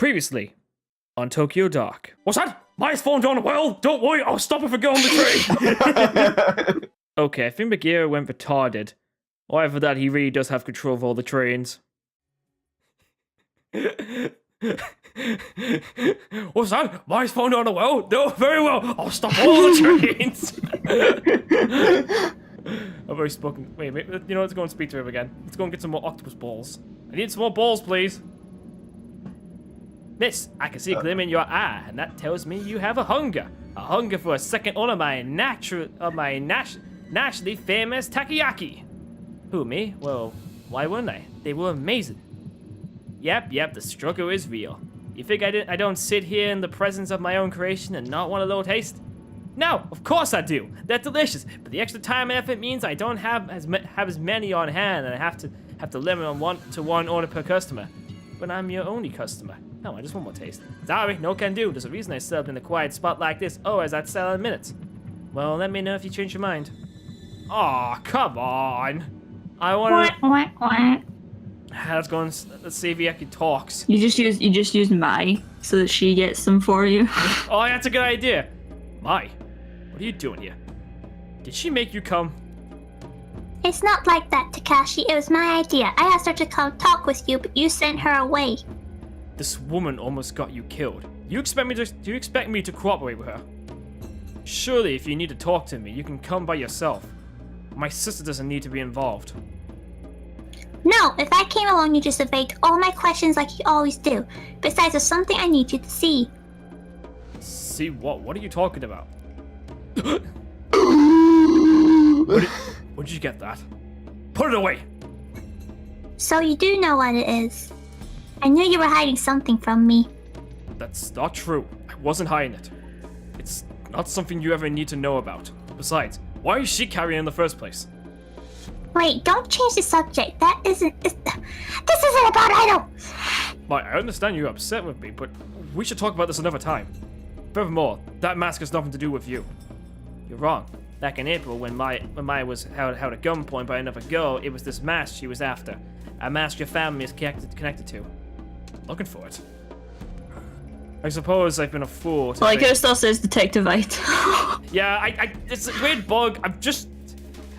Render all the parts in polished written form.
Previously on Tokyo Dark. What's that? My phone down the well? Don't worry, I'll stop it for going on the train. Okay, I think Bagheera went retarded. However, that he really does have control of all the trains. What's that? My phone down the well? No, very well. I'll stop all the trains. I've already spoken. Wait, you know, let's go and speak to him again. Let's go and get some more octopus balls. I need some more balls, please. Miss, I can see a glimmer in your eye, and that tells me you have a hunger for a second one of my nationally famous Takoyaki. Who, me? Well, why wouldn't I? They were amazing. Yep, the struggle is real. You think I don't sit here in the presence of my own creation and not want a little taste? No, of course I do. They're delicious, but the extra time and effort means I don't have as many on hand, and I have to limit on one order per customer. But I'm your only customer. No, I just want more taste. Sorry, no can do. There's a reason I set up in a quiet spot like this. Oh, as I'd sell in minutes. Well, let me know if you change your mind. Aw, come on. I want to. Let's go and let's see if he actually talks. You just use Mai so that she gets them for you. Oh, that's a good idea. Mai, what are you doing here? Did she make you come? It's not like that, Takashi. It was my idea. I asked her to come talk with you, but you sent her away. This woman almost got you killed. Do you expect me to cooperate with her? Surely, if you need to talk to me, you can come by yourself. My sister doesn't need to be involved. No, if I came along, you just evade all my questions like you always do. Besides, there's something I need you to see. See what? What are you talking about? Where'd you get that? Put it away! So you do know what it is. I knew you were hiding something from me. That's not true. I wasn't hiding it. It's not something you ever need to know about. Besides, why is she carrying it in the first place? Wait, don't change the subject. This isn't about Idol. I understand you're upset with me, but we should talk about this another time. Furthermore, that mask has nothing to do with you. You're wrong. Back in April, when Maya was held at gunpoint by another girl, it was this mask she was after. A mask your family is connected to. Looking for it. I suppose I've been a fool to Like it still says Detective Ite. Yeah, it's a weird bug.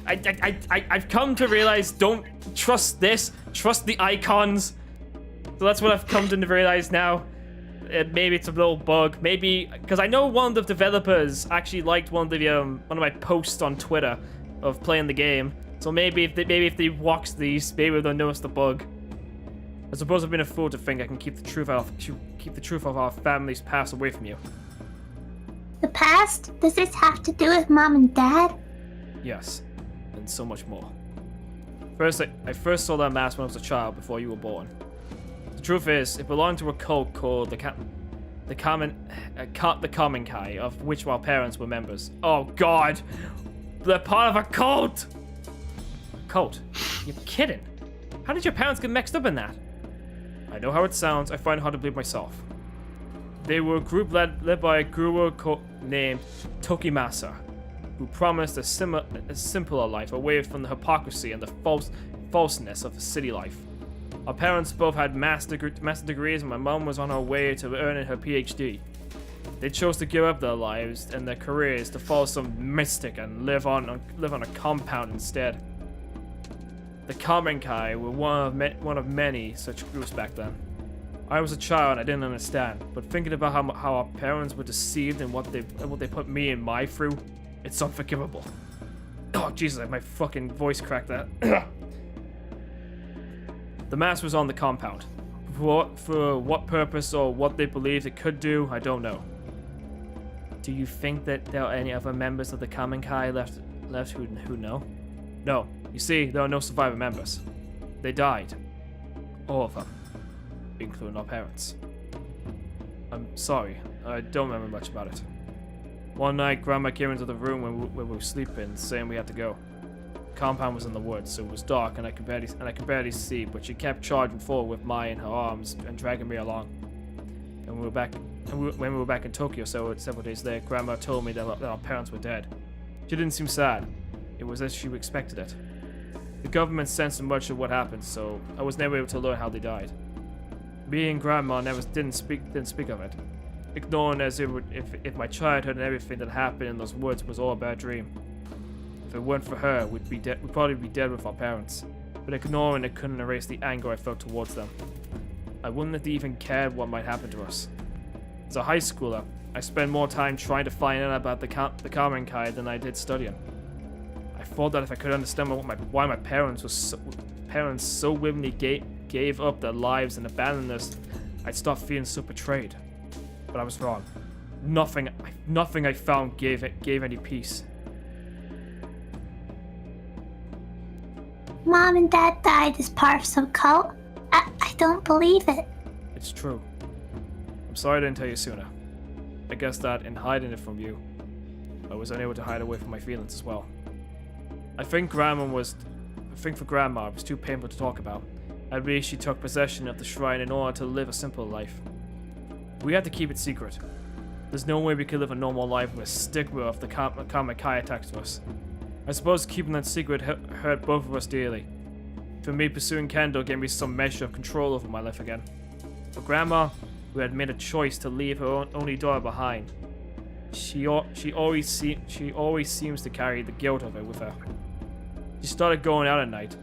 I've come to realize, don't trust this, trust the icons. So that's what I've come to realize now. Maybe it's a little bug. Maybe because I know one of the developers actually liked one of my posts on Twitter of playing the game. So maybe if they watch these, maybe they'll notice the bug. I suppose I've been a fool to think I can keep the truth of our family's past away from you. The past? Does this have to do with Mom and Dad? Yes, and so much more. First, I first saw that mask when I was a child before you were born. The truth is, it belonged to a cult called the Common Kai, of which our parents were members. Oh God, they're part of a cult. A cult? You're kidding? How did your parents get mixed up in that? I know how it sounds. I find it hard to believe myself. They were a group led by a guru named Tokimasa, who promised a simpler life away from the hypocrisy and the falseness of the city life. Our parents both had master degrees, and my mom was on her way to earning her PhD. They chose to give up their lives and their careers to follow some mystic and live on a compound instead. The Common Kai were one of many such groups back then. I was a child and I didn't understand, but thinking about how our parents were deceived and what they put me and Mai through, it's unforgivable. Oh Jesus, my fucking voice cracked that. The mask was on the compound. For what purpose or what they believed it could do, I don't know. Do you think that there are any other members of the Common Kai left who know? No. You see, there are no survivor members. They died. All of them. Including our parents. I'm sorry, I don't remember much about it. One night, Grandma came into the room where we were sleeping, saying we had to go. The compound was in the woods, so it was dark and I could barely see, but she kept charging forward with Mai in her arms and dragging me along. And when we were back in Tokyo several days later, Grandma told me that our parents were dead. She didn't seem sad. It was as she expected it. The government censored much of what happened, so I was never able to learn how they died. Me and Grandma never didn't speak of it, ignoring as if my childhood and everything that happened in those woods was all a bad dream. If it weren't for her, we'd probably be dead with our parents. But ignoring it couldn't erase the anger I felt towards them. I wouldn't have even cared what might happen to us. As a high schooler, I spent more time trying to find out about the Kamen Kai than I did studying. I thought that if I could understand why my parents so willingly gave up their lives and abandoned us, I'd stop feeling so betrayed. But I was wrong. Nothing I found gave any peace. Mom and Dad died as part of some cult? I don't believe it. It's true. I'm sorry I didn't tell you sooner. I guess that in hiding it from you, I was unable to hide away from my feelings as well. I think for Grandma it was too painful to talk about. At least she took possession of the shrine in order to live a simple life. We had to keep it secret. There's no way we could live a normal life with a stigma of the Kamen Kai attached to us. I suppose keeping that secret hurt both of us dearly. For me, pursuing Kendo gave me some measure of control over my life again. For Grandma, who had made a choice to leave her only daughter behind, she always seems to carry the guilt of it with her. She started going out at night,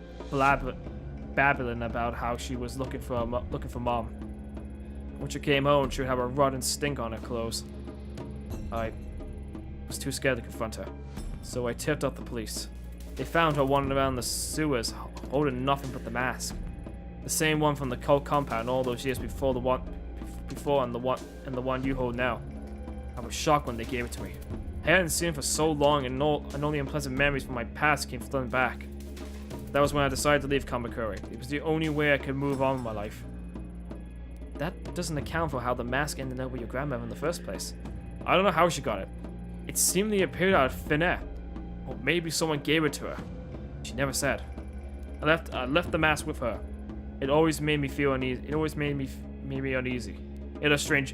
babbling about how she was looking for Mom. When she came home, she would have a rotten stink on her clothes. I was too scared to confront her, so I tipped off the police. They found her wandering around the sewers, holding nothing but the mask. The same one from the cult compound all those years before and the one you hold now. I was shocked when they gave it to me. I hadn't seen it for so long, and all the unpleasant memories from my past came flooding back. That was when I decided to leave Kamakuri. It was the only way I could move on with my life. That doesn't account for how the mask ended up with your grandmother in the first place. I don't know how she got it. It seemingly appeared out of thin air. Or maybe someone gave it to her. She never said. I left the mask with her. It always made me feel uneasy. It always made me uneasy. It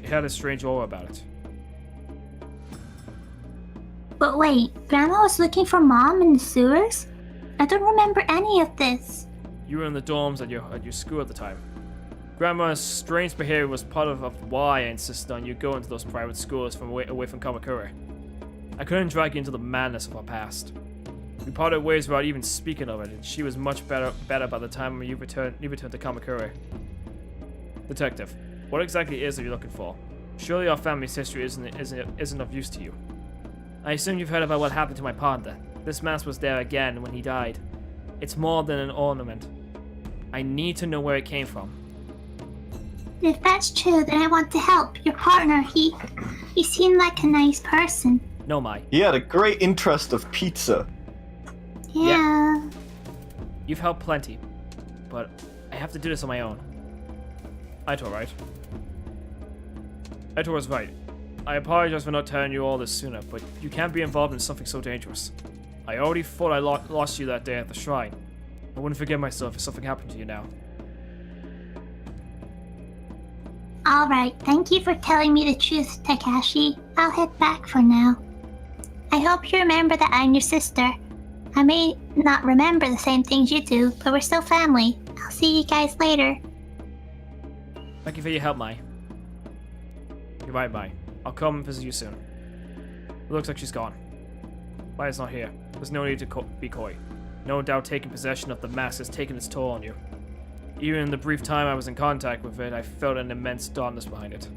had a strange aura about it. But wait, Grandma was looking for Mom in the sewers? I don't remember any of this. You were in the dorms at your school at the time. Grandma's strange behavior was part of why I insisted on you going to those private schools away from Kamakura. I couldn't drag you into the madness of our past. We parted ways without even speaking of it, and she was much better by the time you returned to Kamakura. Detective, what exactly is it you're looking for? Surely our family's history isn't of use to you. I assume you've heard about what happened to my partner. This mask was there again when he died. It's more than an ornament. I need to know where it came from. If that's true, then I want to help. Your partner, he seemed like a nice person. No, Mai. He had a great interest of pizza. Yeah. You've helped plenty, but I have to do this on my own. Aito, right? Aito was right. I apologize for not telling you all this sooner, but you can't be involved in something so dangerous. I already thought I lost you that day at the shrine. I wouldn't forgive myself if something happened to you now. Alright, thank you for telling me the truth, Takashi. I'll head back for now. I hope you remember that I'm your sister. I may not remember the same things you do, but we're still family. I'll see you guys later. Thank you for your help, Mai. You're right, Mai. I'll come and visit you soon. It looks like she's gone. Mai's not here. There's no need to be coy. No doubt taking possession of the mask has taken its toll on you. Even in the brief time I was in contact with it, I felt an immense darkness behind it.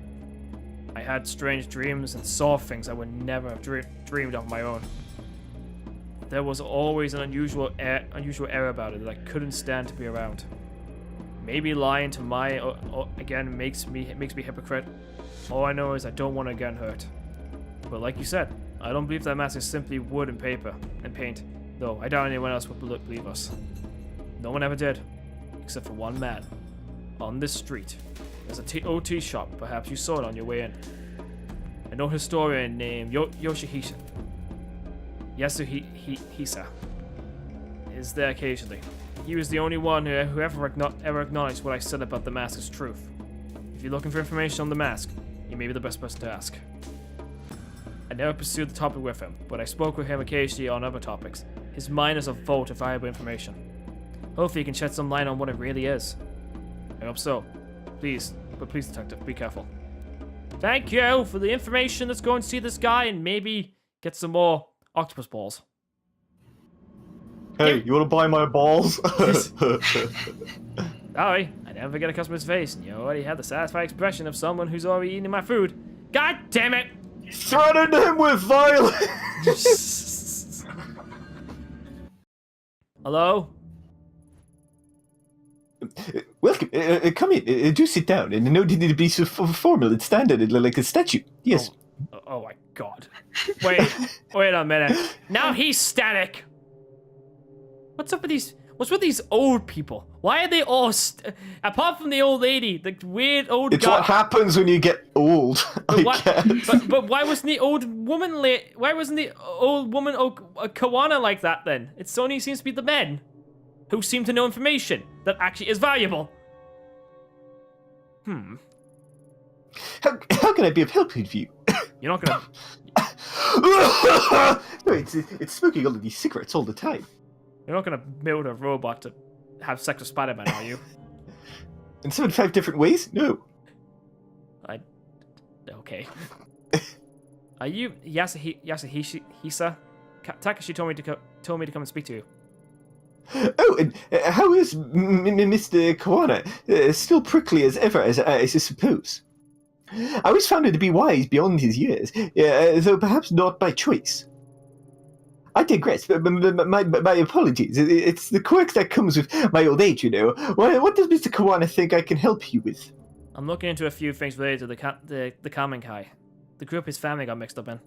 I had strange dreams and saw things I would never have dreamed of my own. There was always an unusual air about it that I couldn't stand to be around. Maybe lying to Mai again makes me hypocrite. All I know is I don't want to get hurt. But like you said, I don't believe that mask is simply wood and paper and paint, though I doubt anyone else would believe us. No one ever did, except for one man. On this street, there's a OT shop. Perhaps you saw it on your way in. An old historian named Yoshihisa Yasuhisa is there occasionally. He was the only one who ever acknowledged what I said about the mask as truth. If you're looking for information on the mask, he may be the best person to ask. I never pursued the topic with him, but I spoke with him occasionally on other topics. His mind is a vault of valuable information. Hopefully he can shed some light on what it really is. I hope so. Please, detective, be careful. Thank you for the information. Let's go and see this guy and maybe get some more octopus balls. Hey, you wanna buy my balls? Sorry, I never get a customer's face, and you already have the satisfied expression of someone who's already eating my food. God damn it! Threaten him with violence! Hello? Welcome, come in, do sit down, and no need to be so formal and standard like a statue. Yes. Oh my god. Wait a minute. Now he's static! What's up with these? What's with these old people? Why are they all apart from the old lady, the weird old It's guy? what happens when you get old, I guess. But why wasn't the old woman why wasn't the old woman a Kawana like that then? It only seems to be the men who seem to know information that actually is valuable. How can I be of help with you? You're not gonna. No, it's smoking all of these cigarettes all the time. You're not gonna build a robot to have sex with Spider-Man, are you? In 75 different ways? No. Okay. Are you Yasuhisa? Takashi told me to come and speak to you. Oh, and how is Mr. Kawana? Still prickly as ever, as I suppose. I always found him to be wise beyond his years, though perhaps not by choice. I digress, but my apologies. It's the quirk that comes with my old age, you know. What does Mr. Kawana think I can help you with? I'm looking into a few things related to the Kamenkai. The group his family got mixed up in.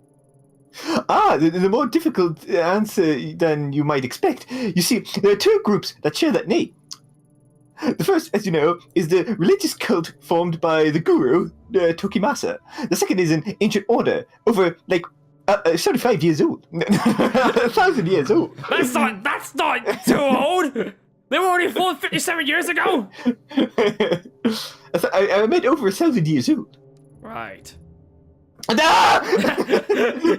Ah, the more difficult answer than you might expect. You see, there are two groups that share that name. The first, as you know, is the religious cult formed by the guru, Tokimasa. The second is an ancient order, over, 75 years old. 1,000 years old. That's not too old! They were only formed 57 years ago! I meant over 1,000 years old. Right. Ah!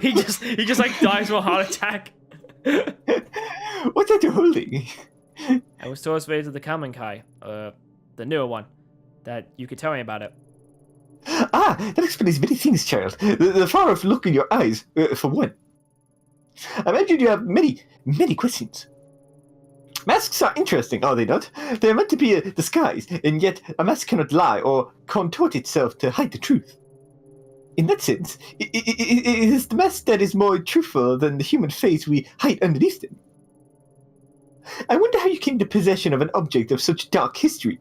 he just like dies from a heart attack. What's that you're holding? I was told it's related to the Kamenkai, the newer one, that you could tell me about it. Ah, that explains many things, child. The far-off look in your eyes, for one. I imagine you have many questions. Masks are interesting, are they not? They are meant to be a disguise, and yet a mask cannot lie or contort itself to hide the truth. In that sense, it is the mask that is more truthful than the human face we hide underneath them. I wonder how you came to possession of an object of such dark history.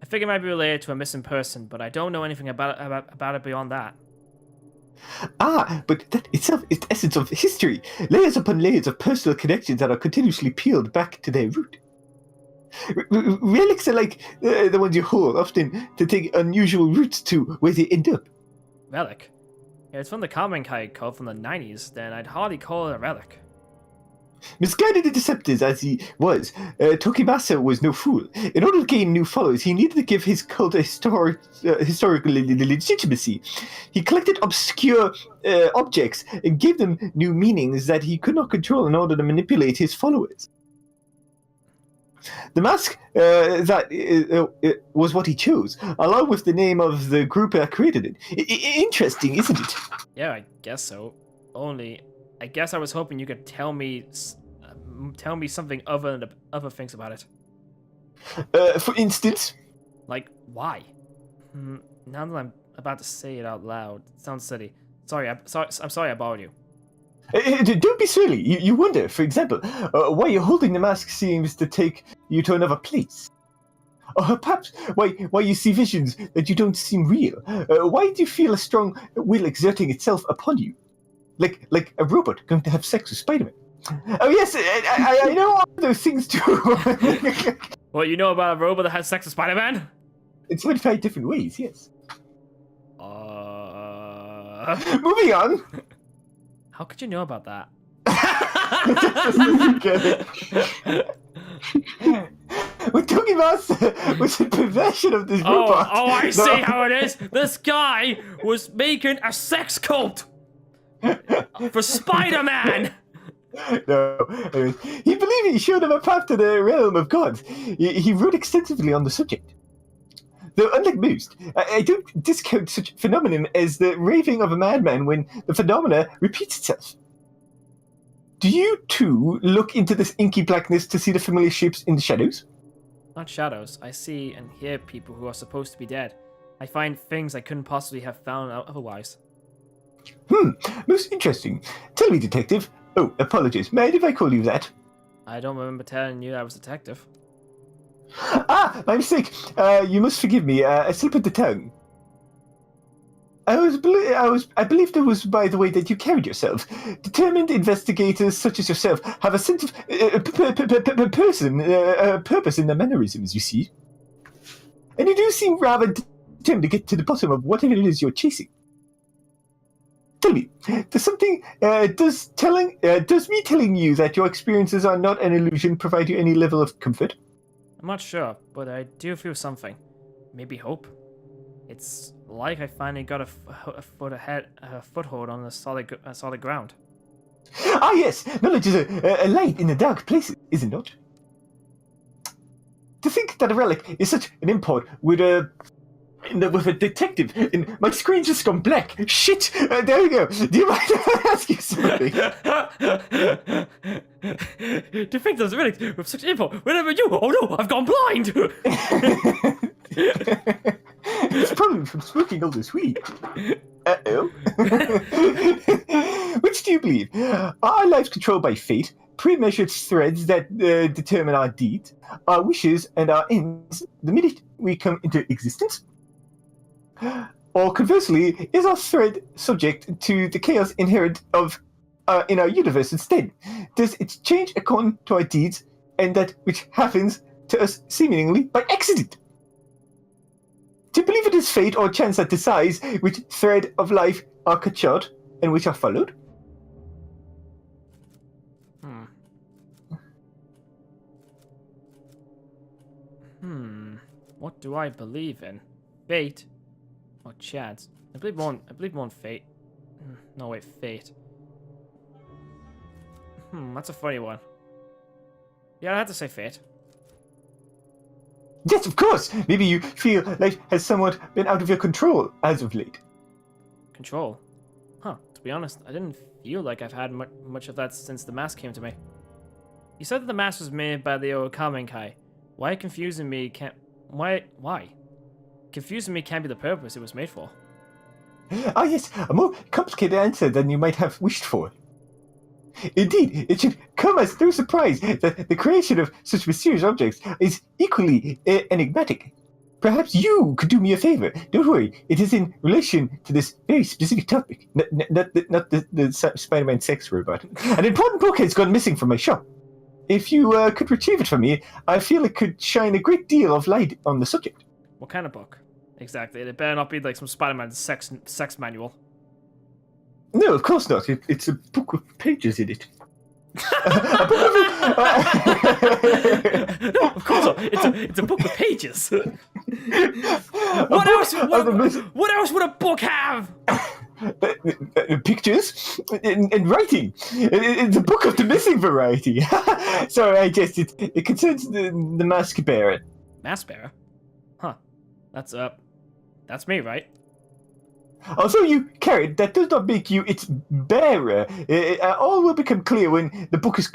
I think it might be related to a missing person, but I don't know anything about it beyond that. Ah, but that itself is the essence of history. Layers upon layers of personal connections that are continuously peeled back to their root. Relics are like the ones you hold, often to take unusual routes to where they end up. Relic? Yeah, it's from the Kamenkai code from the 90s, then I'd hardly call it a relic. Misguided and deceptive as he was, Tokimasa was no fool. In order to gain new followers, he needed to give his cult a historical legitimacy. He collected obscure objects and gave them new meanings that he could not control in order to manipulate his followers. The mask was what he chose, along with the name of the group that created it. Interesting, isn't it? Yeah, I guess so. Only, I guess I was hoping you could tell me something other things about it. For instance? Like, why? Now that I'm about to say it out loud, it sounds silly. I'm sorry I bothered you. Don't be silly. You wonder, for example, why you're holding the mask seems to take you to another place. Or perhaps why you see visions that you don't seem real. Why do you feel a strong will exerting itself upon you? Like a robot going to have sex with Spider-Man. Oh yes, I know all those things too. What, you know about a robot that has sex with Spider-Man? In 25 different ways, yes. Moving on. How could you know about that? When Tokimasa was in possession of this robot. Oh, I see how it is. This guy was making a sex cult for Spider-Man. No, he believed he showed him a path to the realm of gods. He wrote extensively on the subject. Though unlike most, I don't discount such phenomenon as the raving of a madman when the phenomena repeats itself. Do you, too, look into this inky blackness to see the familiar shapes in the shadows? Not shadows. I see and hear people who are supposed to be dead. I find things I couldn't possibly have found out otherwise. Most interesting. Tell me, detective. Oh, apologies. Mind if I call you that? I don't remember telling you I was a detective. Ah, my mistake. You must forgive me. I slip of the tongue. I believed it was by the way that you carried yourself. Determined investigators such as yourself have a sense of purpose in their mannerisms, you see. And you do seem rather determined to get to the bottom of whatever it is you're chasing. Tell me, does me telling you that your experiences are not an illusion provide you any level of comfort? I'm not sure, but I do feel something. Maybe hope. It's like I finally got a foothold on a solid ground. Ah, yes, knowledge is a light in the dark places, is it not? To think that a relic is such an import with a detective, and my screen's just gone black. Shit! There we go. Do you mind if I ask you something? To think there's a relic with such info. Whenever you, oh no, I've gone blind. It's probably from smoking all this weed. Uh-oh. Which do you believe? Are our lives controlled by fate, pre-measured threads that determine our deeds, our wishes, and our ends the minute we come into existence? Or conversely, is our thread subject to the chaos inherent in our universe instead? Does it change according to our deeds and that which happens to us seemingly by accident? Do you believe it is fate or chance that decides which thread of life are cut short and which are followed? What do I believe in? Fate or chance? I believe more in fate. No, wait, fate. That's a funny one. Yeah, I have to say fate. Yes, of course! Maybe you feel life has somewhat been out of your control as of late. Control? Huh, to be honest, I didn't feel like I've had much of that since the mask came to me. You said that the mask was made by the Okamenkai. Why? Confusing me can't be the purpose it was made for. Ah yes, a more complicated answer than you might have wished for. Indeed, it should come as no surprise that the creation of such mysterious objects is equally enigmatic. Perhaps you could do me a favor. Don't worry, it is in relation to this very specific topic, not the Spider-Man sex robot. An important book has gone missing from my shop. If you could retrieve it for me, I feel it could shine a great deal of light on the subject. What kind of book? Exactly. It better not be like some Spider-Man sex manual. No, of course not. It's a book with pages in it. No, of course not. It's a book with pages. What else would a book have? Pictures and writing. It's a book of the missing variety. Sorry, I guess it concerns the mask bearer. Mask bearer? Huh. That's me, right? Although you carried, that does not make you its bearer. All will become clear when the book is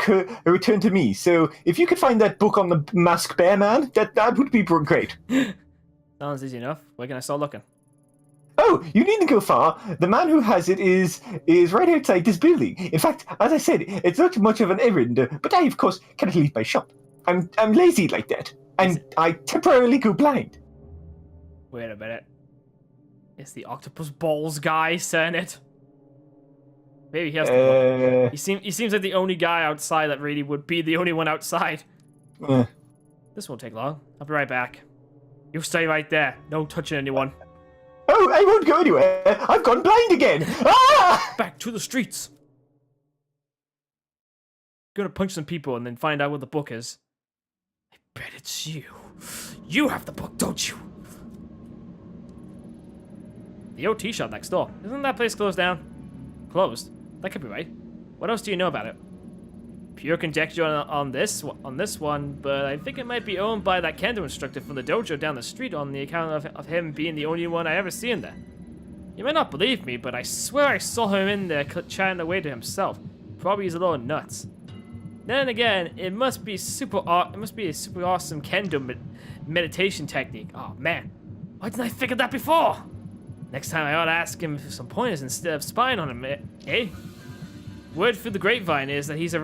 returned to me. So if you could find that book on the mask bear man, that would be great. Sounds easy enough. Where can I start looking? Oh, you needn't go far. The man who has it is right outside this building. In fact, as I said, it's not much of an errand, but I, of course, cannot leave my shop. I'm lazy like that, and I temporarily go blind. Wait a minute. Is the octopus balls guy saying it? Maybe he has the book. He seems like the only guy outside that really would be the only one outside. This won't take long. I'll be right back. You stay right there. No touching anyone. Oh, I won't go anywhere. I've gone blind again. Ah! Back to the streets. Gonna punch some people and then find out what the book is. I bet it's you. You have the book, don't you? The OT shop next door. Isn't that place closed down? Closed? That could be right. What else do you know about it? pure conjecture on this one, but I think it might be owned by that kendo instructor from the dojo down the street on the account of him being the only one I ever see in there. You might not believe me, but I swear I saw him in there chatting away to himself. Probably he's a little nuts. Then again, it must be a super awesome kendo meditation technique. Oh man, why didn't I think of that before? Next time I ought to ask him for some pointers instead of spying on him, eh? Word through the grapevine is that he's a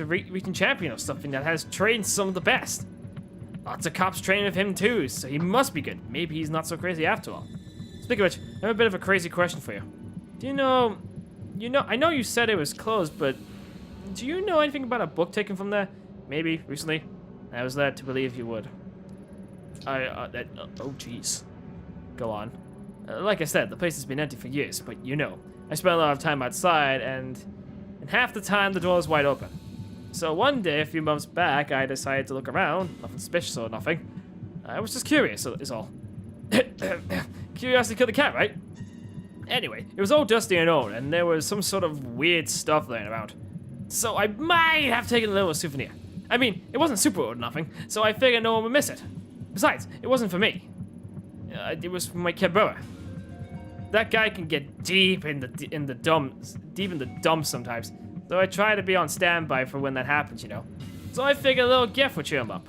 region champion or something that has trained some of the best. Lots of cops train with him too, so he must be good. Maybe he's not so crazy after all. Speaking of which, I have a bit of a crazy question for you. Do you know, I know you said it was closed, but do you know anything about a book taken from there? Maybe recently? I was led to believe you would. Oh jeez. Go on. Like I said, the place has been empty for years, but you know, I spent a lot of time outside, and half the time the door is wide open. So one day, a few months back, I decided to look around. Nothing suspicious or nothing. I was just curious, is all. Curiosity killed the cat, right? Anyway, it was all dusty and old, and there was some sort of weird stuff laying around. So I might have taken a little souvenir. I mean, it wasn't super old or nothing, so I figured no one would miss it. Besides, it wasn't for me. It was for my kid brother. That guy can get deep in the dumps sometimes. So I try to be on standby for when that happens, you know. So I figured a little gift would cheer him up.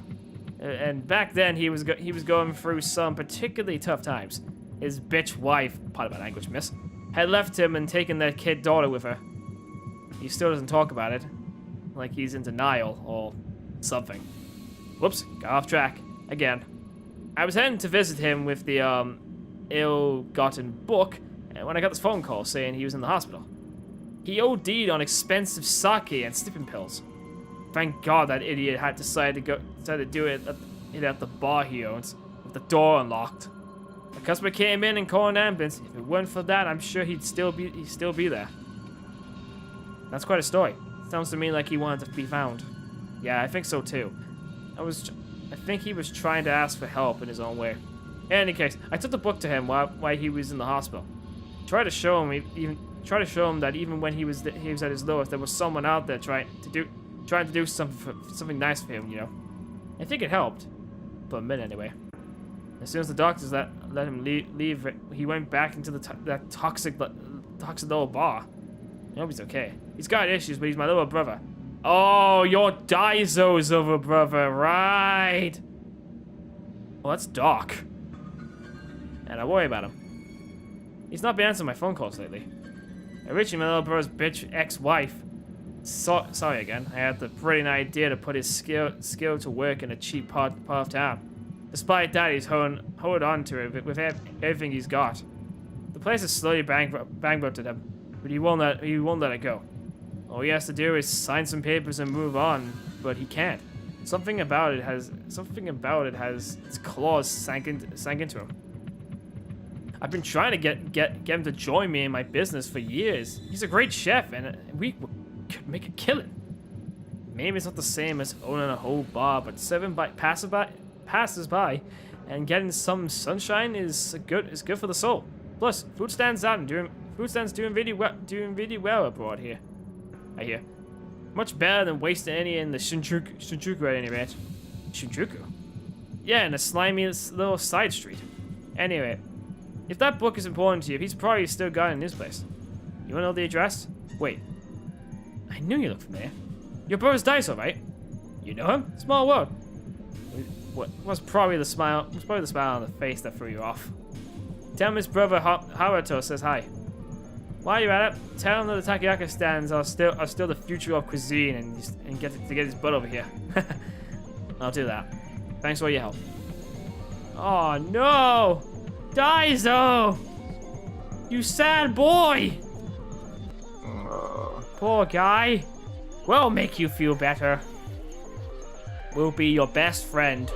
And back then he was going through some particularly tough times. His bitch wife, part of my language, miss, had left him and taken their kid daughter with her. He still doesn't talk about it, like he's in denial or something. Whoops, got off track again. I was heading to visit him with the ill-gotten book, and when I got this phone call saying he was in the hospital. He OD'd on expensive sake and sleeping pills. Thank God that idiot had decided to do it at the bar he owns, with the door unlocked. The customer came in and called an ambulance. If it weren't for that, I'm sure he'd still be there. That's quite a story. Sounds to me like he wanted to be found. Yeah, I think so too. I think he was trying to ask for help in his own way. In any case, I took the book to him while he was in the hospital. Tried to show him that even when he was at his lowest, there was someone out there trying to do something nice for him, you know. I think it helped, for a minute anyway. As soon as the doctors let him leave, he went back into that toxic little bar. I hope he's okay. He's got issues, but he's my little brother. Oh, you're Daizo's little brother, right? Well, that's Doc. And I worry about him. He's not been answering my phone calls lately. Originally, my little brother's bitch ex-wife. Sorry again. I had the brilliant idea to put his skill to work in a cheap part of town. Despite that, he's hold on to it with everything he's got. The place is slowly bankrupted him, but he won't let it go. All he has to do is sign some papers and move on, but he can't. Something about it has its claws sank into him. I've been trying to get him to join me in my business for years. He's a great chef, and we could make a killing. Maybe it's not the same as owning a whole bar, but serving passers-by and getting some sunshine is good for the soul. Plus, food stands doing really well abroad here. I hear. Much better than wasting any in the Shinjuku at any rate. Shinjuku? Yeah, in a slimy little side street. Anyway, if that book is important to you, he's probably still got it in his place. You wanna know the address? Wait. I knew you looked familiar. Your brother's Daiso, right? You know him? Small world. What was probably the smile on the face that threw you off. Tell him his brother Haruto says hi. While you're at it, tell him that the Takoyaki stands are still the future of cuisine and get his butt over here. I'll do that. Thanks for your help. Oh no! Daiso! You sad boy! Poor guy. We'll make you feel better. We'll be your best friend.